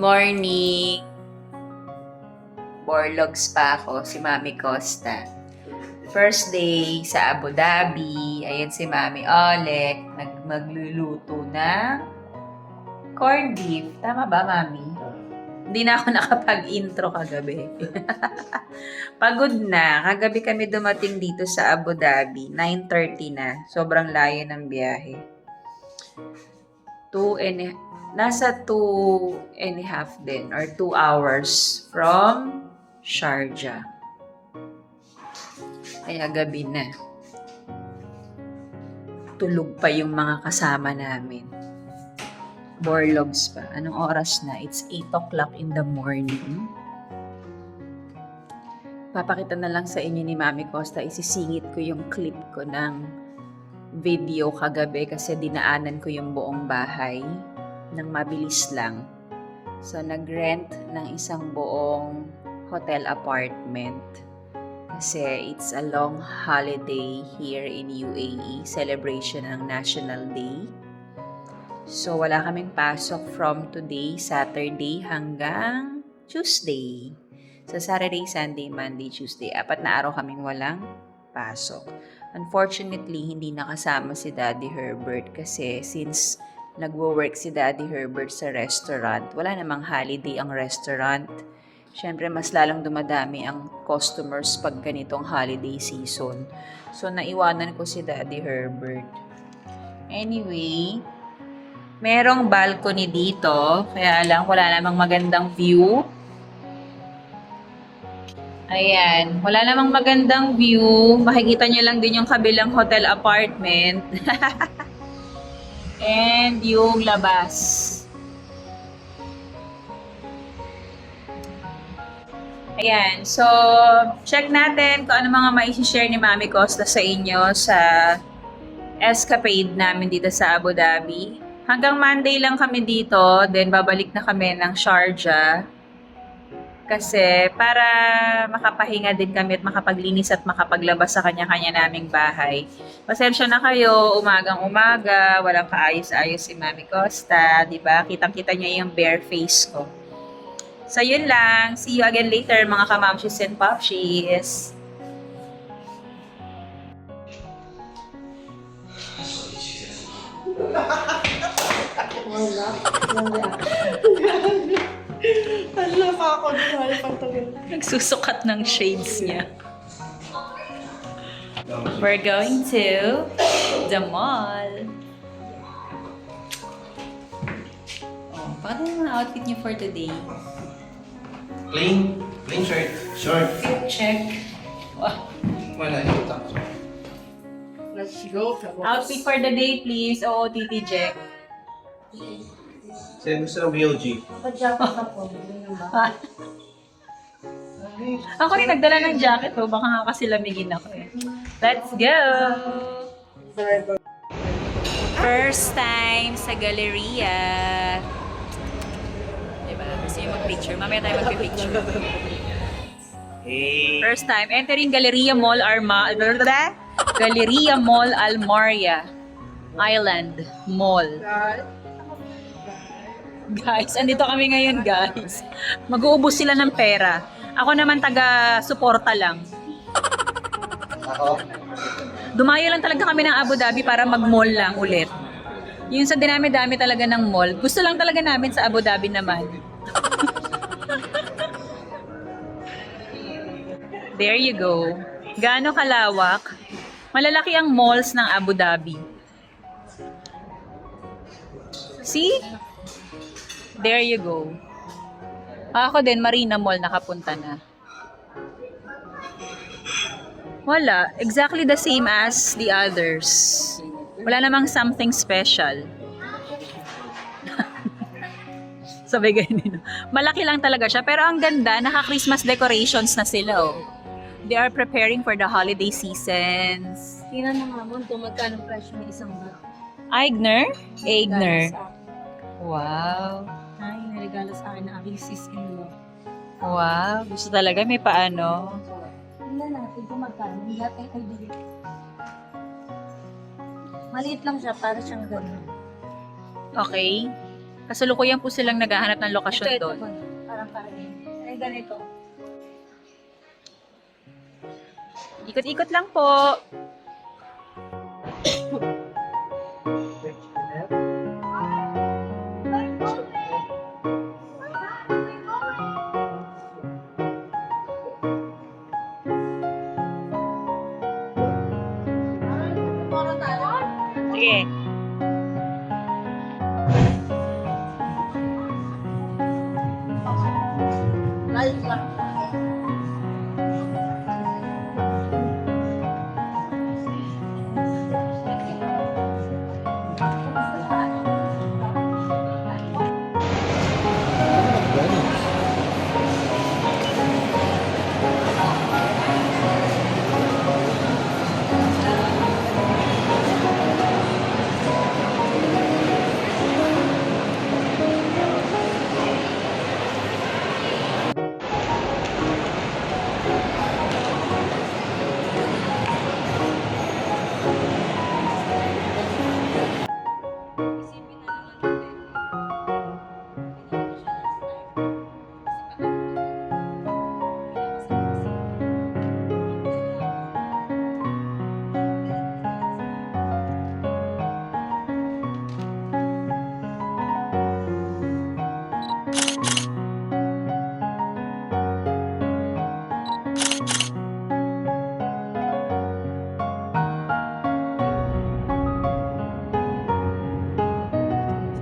morning! Borlogs pa ako, si Mami Costa. First day sa Abu Dhabi. Ayan si Mami Olek, magluluto ng corned beef. Tama ba, Mami? Hindi na ako nakapag-intro kagabi. Pagod na. Kagabi kami dumating dito sa Abu Dhabi. 9:30 na. Sobrang layo ng biyahe. Nasa 2.5 din or 2 hours from Sharjah. Kaya gabi na. Tulog pa yung mga kasama namin. Borlogs pa. Anong oras na? It's 8 o'clock in the morning. Papakita na lang sa inyo ni Mami Costa. Isisingit ko yung clip ko ng video kagabi kasi dinaanan ko yung buong bahay nang mabilis lang. So, nag-rent ng isang buong hotel apartment kasi it's a long holiday here in UAE, celebration ng National Day. So, wala kaming pasok from today, Saturday, hanggang Tuesday. So, Saturday, Sunday, Monday, Tuesday. 4 na araw kaming walang pasok. Unfortunately, hindi nakasama si Daddy Herbert kasi since nagwo-work si Daddy Herbert sa restaurant, wala namang holiday ang restaurant. Siyempre, mas lalong dumadami ang customers pag ganitong holiday season. So, naiwanan ko si Daddy Herbert. Anyway, merong balcony dito, kaya lang wala namang magandang view. Ayan, wala namang magandang view. Makikita nyo lang din yung kabilang hotel apartment. And yung labas. Ayan, so check natin kung ano mga mai-share ni Mami Costa sa inyo sa escapade namin dito sa Abu Dhabi. Hanggang Monday lang kami dito, then babalik na kami ng Sharjah. Kasi para makapahinga din kami at makapaglinis at makapaglabas sa kanya-kanya naming bahay. Pasensya na kayo, umagang-umaga, walang kaayos-ayos si Mami Costa, di ba? Kitang-kita niya yung bare face ko. So yun lang, see you again later mga kamamshis and popshis. Hala pa ako dahil pagtagal. Nagsusukat ng shades niya. We're going to the mall. Oh, paano yung outfit niyo for today? Plain shirt, short. Check. Wow. Wala yung top. Let's go. Outfit for the day, please. Oo, Titi Jack. Sino gusto ng BOG? Pag-jacket na po. Ako rin nagdala ng jacket, oh. Baka nga kasi lamigin ako eh. Let's go! First time sa Galleria. Diba? Gusto nyo mag-picture? Mamaya tayo mag-picture. Hey! First time. Entering Galleria Mall Galleria Mall Almaria Island Mall. Guys, andito kami ngayon, guys. Mag-uubos sila ng pera. Ako naman taga-suporta lang. Ako? Dumayo lang talaga kami ng Abu Dhabi para mag-mall lang ulit. Yung sa dinami-dami talaga ng mall. Gusto lang talaga namin sa Abu Dhabi naman. There you go. Gaano kalawak? Malalaki ang malls ng Abu Dhabi. See? There you go. Ako din, Marina Mall nakapunta na. Wala. Exactly the same as the others. Wala namang something special. Sabi ganyan. Malaki lang talaga siya. Pero ang ganda, naka-Christmas decorations na sila, oh. They are preparing for the holiday seasons. Tingnan na nga mo kung magkano presyo ng isang bag. Eigner? Eigner. Regalo sa akin. Wow. Ay, naregalo sa akin na sis-in-law. Wow. Gusto talaga may paano. Tingnan natin kung magkano. Hindi natin kaibigan. Maliit lang siya, para siyang gano'n. Okay. Kasalukuyan po silang naghahanap ng lokasyon Ito, doon. parang karin. Ay, ganito. Ikot-ikot lang po. Sige.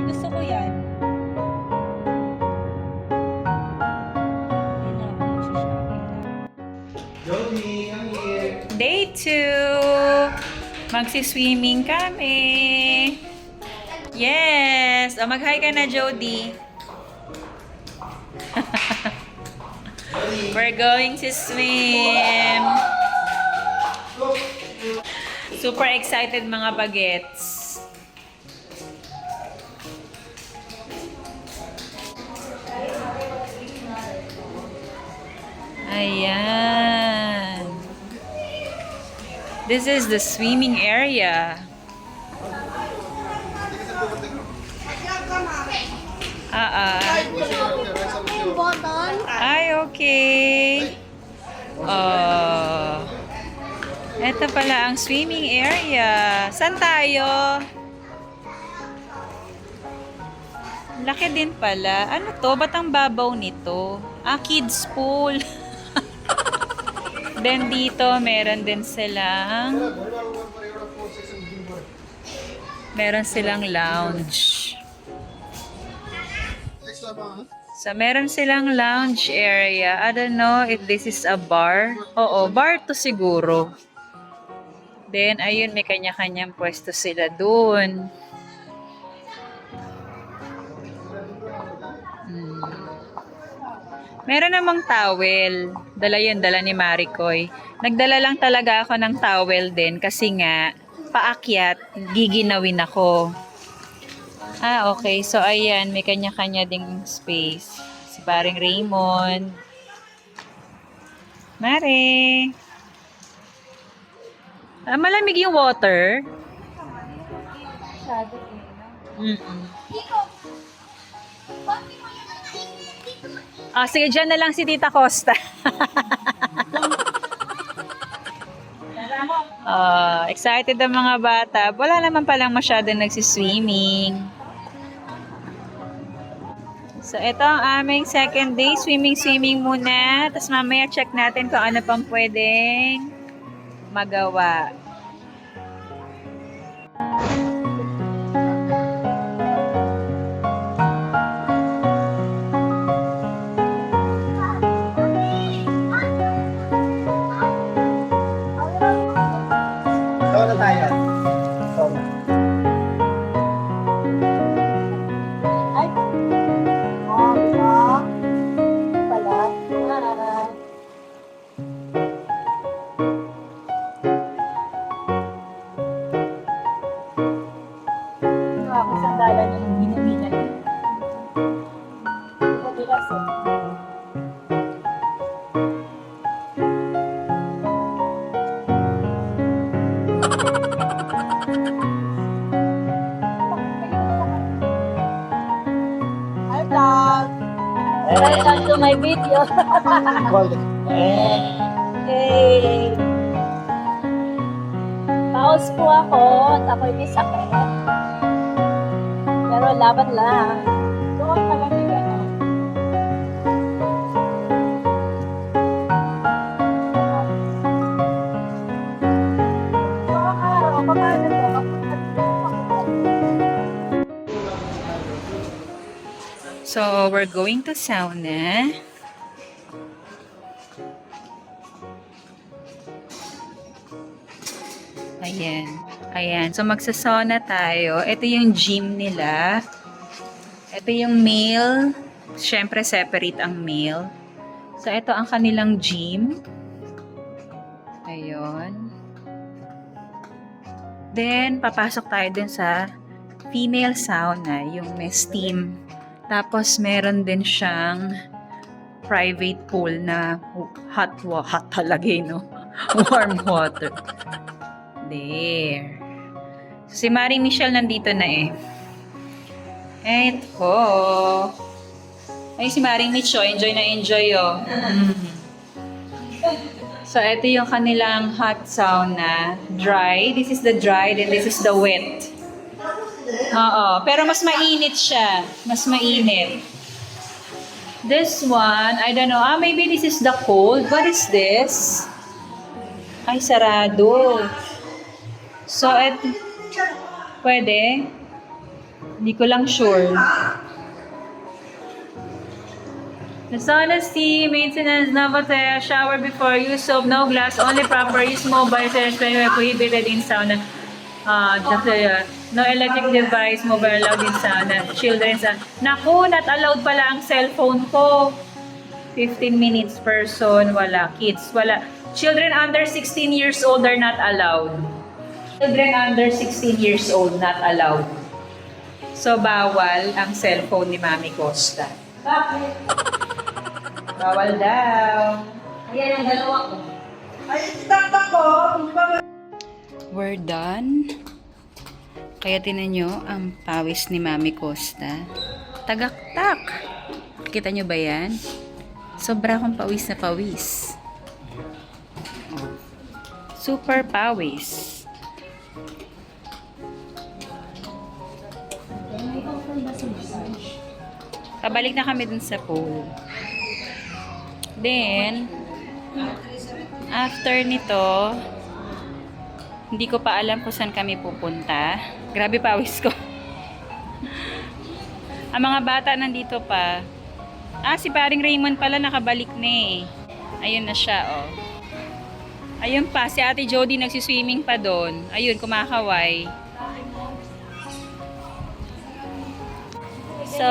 Gusto ko yan. Jody, I'm here. Day 2! Magsiswimming kami. Yes! O, mag-hi ka na, Jody. We're going to swim. Super excited mga bagets. Ayan. This is the swimming area. Ay, okay. Oh. Ito pala ang swimming area. Saan tayo? Laki din pala. Ano to? Ba't ang babaw nito? Ah, kids pool. Then dito, meron din silang lounge. So, meron silang lounge area. I don't know if this is a bar. Oo, bar to siguro. Then, ayun, may kanya-kanyang pwesto sila dun. Meron namang towel. Dala ni Maricoy. Nagdala lang talaga ako ng towel din kasi nga, paakyat, giginawin ako. Ah, okay. So, ayan, may kanya-kanya ding space. Si paring Raymond. Mare! Ah, malamig yung water. Mm-mm. Ah, sige, dyan na lang si Tita Costa. Excited ang mga bata. Wala naman palang masyadong nagsiswimming. So, ito ang aming second day. Swimming muna. Tapos mamaya check natin kung ano pang pwedeng magawa. Saan na tayo? Saan na? Ako sa dala niya yung ginamitan. Matigas eh. video. Eh. Paus po ako at ako'y may sakit. Pero laban lang. Doon ka lang yung ano. Paano to? So, we're going to sauna. Ayan. Ayan. So, magsasauna tayo. Ito yung gym nila. Ito yung male. Siyempre, separate ang male. So, ito ang kanilang gym. Ayun. Then, papasok tayo dun sa female sauna, yung may steam. Tapos, meron din siyang private pool na hot talaga, no? Warm water. There. So, si Maring Michelle nandito na eh. Eto. Ay, si Maring Michelle, enjoy na enjoy, oh. So, ito yung kanilang hot sauna. Dry. This is the dry, then this is the wet. Oo. Pero mas mainit siya. Mas mainit. This one, I don't know. Maybe this is the cold. What is this? Ay, sarado. So, pwede? Hindi ko lang sure. The sauna steam, maintenance, novotel, shower before use soap, no glass, only proper use mobile, prohibited in sauna. No electric device, mobile allowed in sauna. Children's, naku, not allowed pala ang cellphone ko. 15 minutes person, wala. Kids, wala. Children under 16 years old are not allowed. Children under 16 years old, not allowed. So, bawal ang cellphone ni Mami Costa. Bakit? Bawal daw. Ayan ang dalawa ko. Ay, stop ako! We're done. Kaya tinan nyo ang pawis ni Mami Costa. Tagaktak! Kita nyo ba yan? Sobra akong pawis na pawis. Super pawis. Pabalik na kami dun sa pool. Then, after nito, hindi ko pa alam kung saan kami pupunta. Grabe pawis ko. Ang mga bata nandito pa. Si paring Raymond pala nakabalik na eh. Ayun na siya, oh. Ayun pa, si Ate Jody nagsiswimming pa doon. Ayun, kumakaway. So,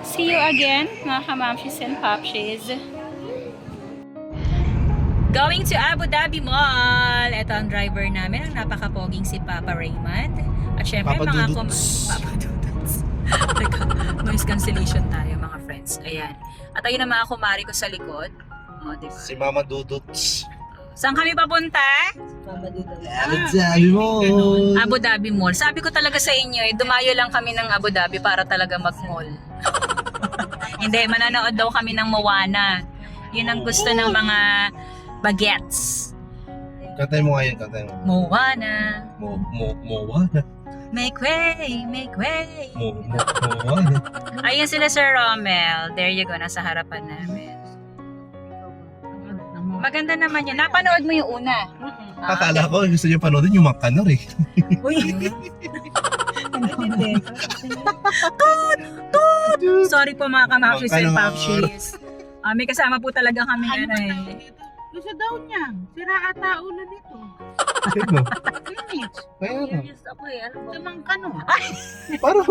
see you again, mga kamamshis and popshis. Going to Abu Dhabi Mall. Ito ang driver namin, ang napaka-poging si Papa Raymond. At syempre, Papa mga Duduts. Papa Duduts. Teka, noise cancellation tayo, mga friends. Ayan. At ayun ang mga kumari ko sa likod. O, diba? Si Mama Duduts. Saan kami papunta? Sabi mo! Abu Dhabi Mall. Sabi ko talaga sa inyo, dumayo lang kami ng Abu Dhabi para talaga mag-mall. Hindi, mananood daw kami ng Moana. Yun ang gusto ng mga bagets. Kantay mo nga yun, kantay mo. Moana. Moana. Make way, make way. Moana. Ayun sila Sir Rommel. There you go, nasa harapan namin. Maganda naman yun. Napanood mo yung una. Akala ko gusto niyo panoodin yung mga kanor eh. Uy! Sorry po mga kamapshis and popshis. May kasama po talaga kami ano eh. Gusto daw niya. Sira ata ulo nito. Sino? Finish. Kaya na. Ako eh, ano ba? Tamang kano. Parang,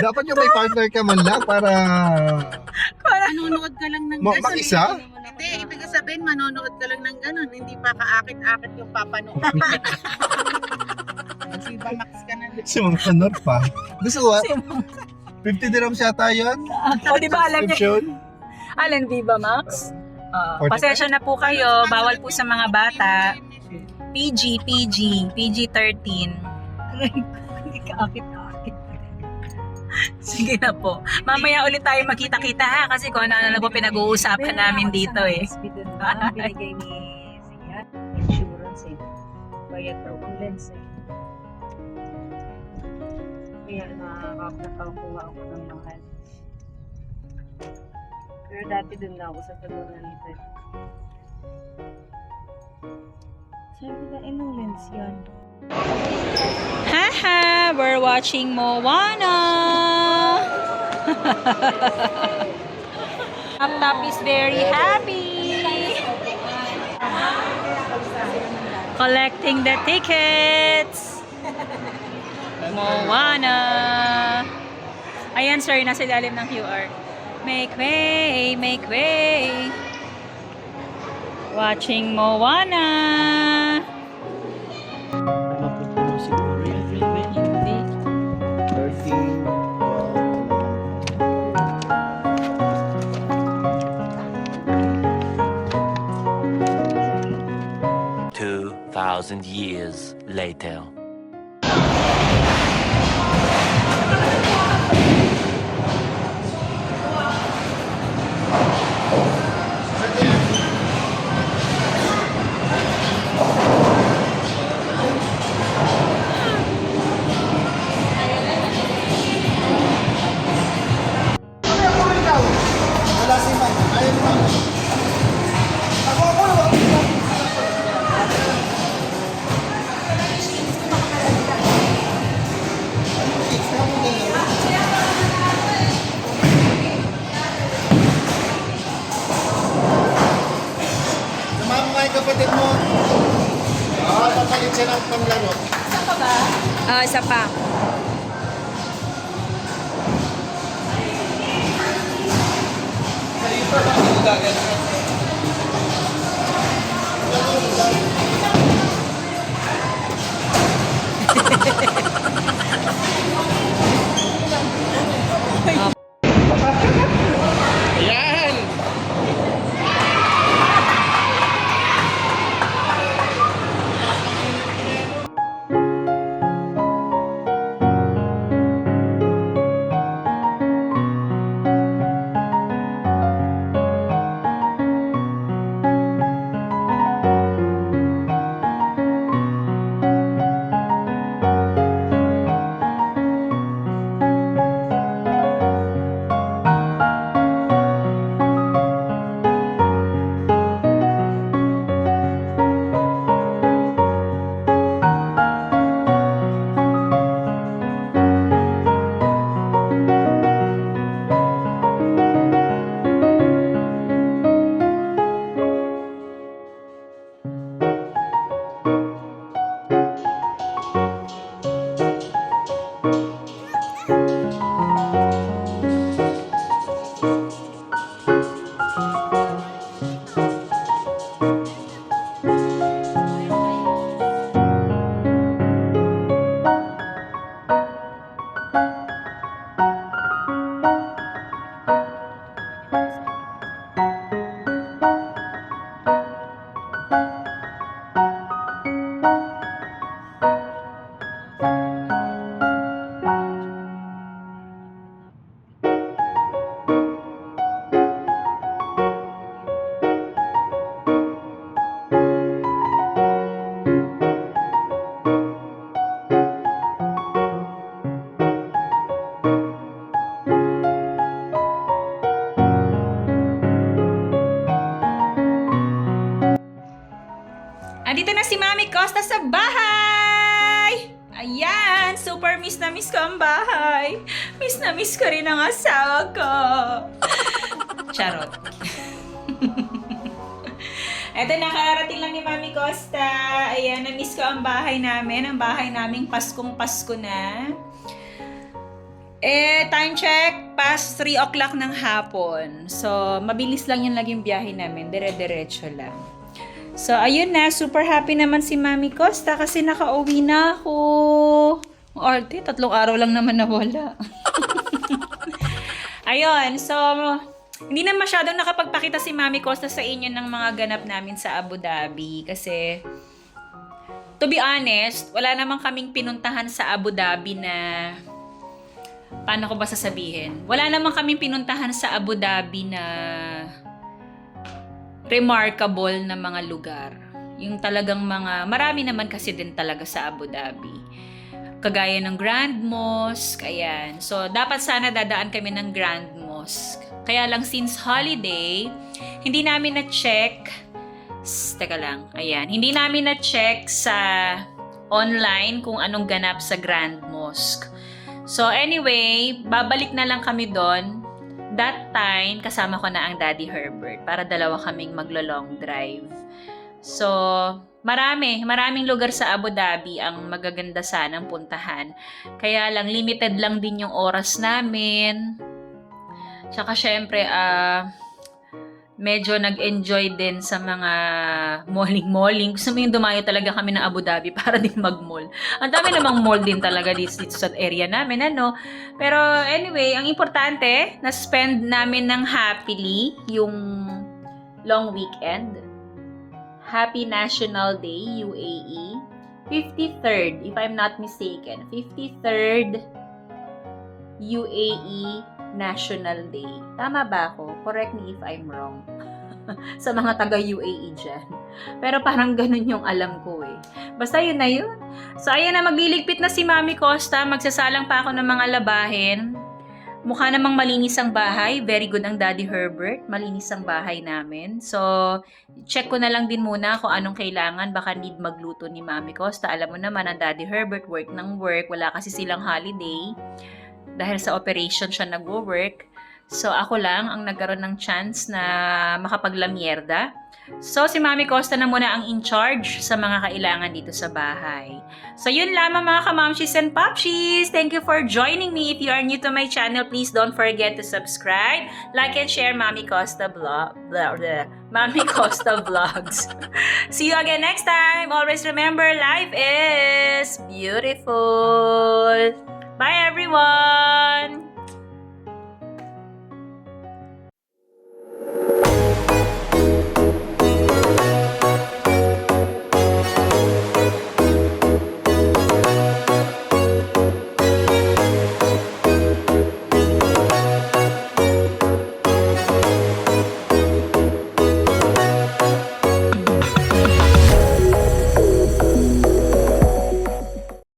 dapat yung may partner ka man lang para Manonood ka lang ng ganon. mag-isa. Hindi, ibig sabihin manonood ka lang ng ganon. Hindi pa kaakit-akit yung papanood. Si Max ka na. Si mga kanor pa. Gusto ko 50 dirhams yata yun. O di ba alam niya? Subscription. Alan Viva Max? 45? Pasensya na po kayo. Bawal po sa mga bata. PG-13. Hindi ka akit-akit. Sige na po. Mamaya ulit tayo magkita-kita ha kasi kung ano-ano na po pinag-uusapan namin dito eh. Hospital na binigay ni Siya. Insurance eh. Bayad daw ang lens eh. Kaya nakakakuha ako ng mahal. Pero dati dun na ako sa Talunan. Sabi na, anong lens yan? Haha, we're watching Moana. Tap is very happy. Collecting the tickets. Moana. Ayan, sir, nasa ilalim ng QR. Make way, make way. Watching Moana. Siguro yung filmin. Hindi. 13. 2,000 years later. Wala si Mike. Ayun lang. Ako. Samahan mo nga yung kapatid mo. Papalit siya ng panglaro. Isa pa. Yan! Andito na si Mami Costa sa bahay! Ayan! Super miss na miss ko ang bahay. Miss na miss ko rin ang asawa ko. Charot. Eto, nakarating lang ni Mami Costa. Ayan, na-miss ko ang bahay namin. Ang bahay naming Paskong Pasko na. Time check, past 3 o'clock ng hapon. So, mabilis lang yung naging biyahe namin. Dire-diretso lang. So, ayun na. Super happy naman si Mami Costa kasi nakauwi na ako. Arte, 3 araw lang naman nawala. Ayun, so, hindi na masyadong nakapagpakita si Mami Costa sa inyo ng mga ganap namin sa Abu Dhabi. Kasi, to be honest, wala namang kaming pinuntahan sa Abu Dhabi na paano ko ba sasabihin? Wala naman kaming pinuntahan sa Abu Dhabi na remarkable na mga lugar. Yung talagang marami naman kasi din talaga sa Abu Dhabi. Kagaya ng Grand Mosque, ayan. So, dapat sana dadaan kami ng Grand Mosque. Kaya lang since holiday, hindi namin na-check. Teka lang, ayan. Hindi namin na-check sa online kung anong ganap sa Grand Mosque. So, anyway, babalik na lang kami doon. That time, kasama ko na ang Daddy Herbert para dalawa kaming maglo-long drive. So, maraming lugar sa Abu Dhabi ang magaganda sanang puntahan. Kaya lang, limited lang din yung oras namin. Tsaka syempre, medyo nag-enjoy din sa mga malling. Gusto mo yung dumayo talaga kami ng Abu Dhabi para din mag-mall. Ang dami namang mall din talaga dito sa area namin, ano. Pero anyway, ang importante, na-spend namin ng happily yung long weekend. Happy National Day, UAE. 53rd, if I'm not mistaken. 53rd UAE National Day. Tama ba ako? Correct me if I'm wrong. Sa mga taga-UAE dyan. Pero parang ganun yung alam ko eh. Basta yun na yun. So, ayan na, magliligpit na si Mami Costa. Magsasalang pa ako ng mga labahin. Mukha namang malinis ang bahay. Very good ang Daddy Herbert. Malinis ang bahay namin. So, check ko na lang din muna kung anong kailangan. Baka need magluto ni Mami Costa. Alam mo naman, ang Daddy Herbert, work ng work. Wala kasi silang holiday. Dahil sa operation siya nagwo-work. So, ako lang ang nagkaroon ng chance na makapaglamyerda. So, si Mami Costa na muna ang in charge sa mga kailangan dito sa bahay. So, yun lamang mga kamamshis and popshis. Thank you for joining me. If you are new to my channel, please don't forget to subscribe, like, and share Mami Costa Mami Costa Vlogs. See you again next time. Always remember, life is beautiful. Bye, everyone!